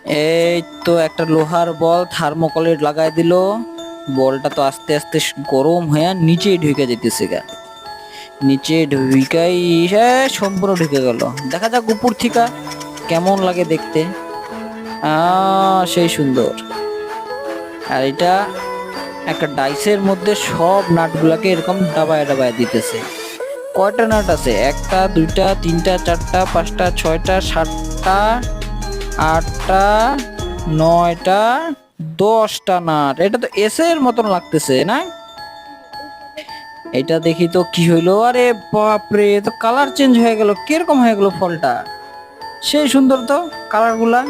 এই তো একটা লোহার বল থার্মোকলে লাগাই দিল। বলটা তো আস্তে আস্তে গরম হয়ে নিচে ঢুকে যেতেছে গা। নিচে ঢুকাই সম্পূর্ণ ঢুকে গেল। দেখা যাক উপর থেকে কেমন লাগে দেখতে। সেই সুন্দর। আর এটা একটা ডাইসের মধ্যে সব নাটগুলাকে এরকম ডাবায় ডাবায় দিতেছে। কয়টা নাট আছে? একটা, দুইটা, তিনটা, চারটা, পাঁচটা, ছয়টা, সাতটা, আটটা, নয়টা, 10টা নাট। এটা তো এস এর মতন লাগতেছে না? এটা দেখি তো কি হইলো। আরে বাপরে, তো কালার চেঞ্জ হয়ে গেল। কিরকম হয়ে গেল ফলটা? সেই সুন্দর তো কালার গুলা।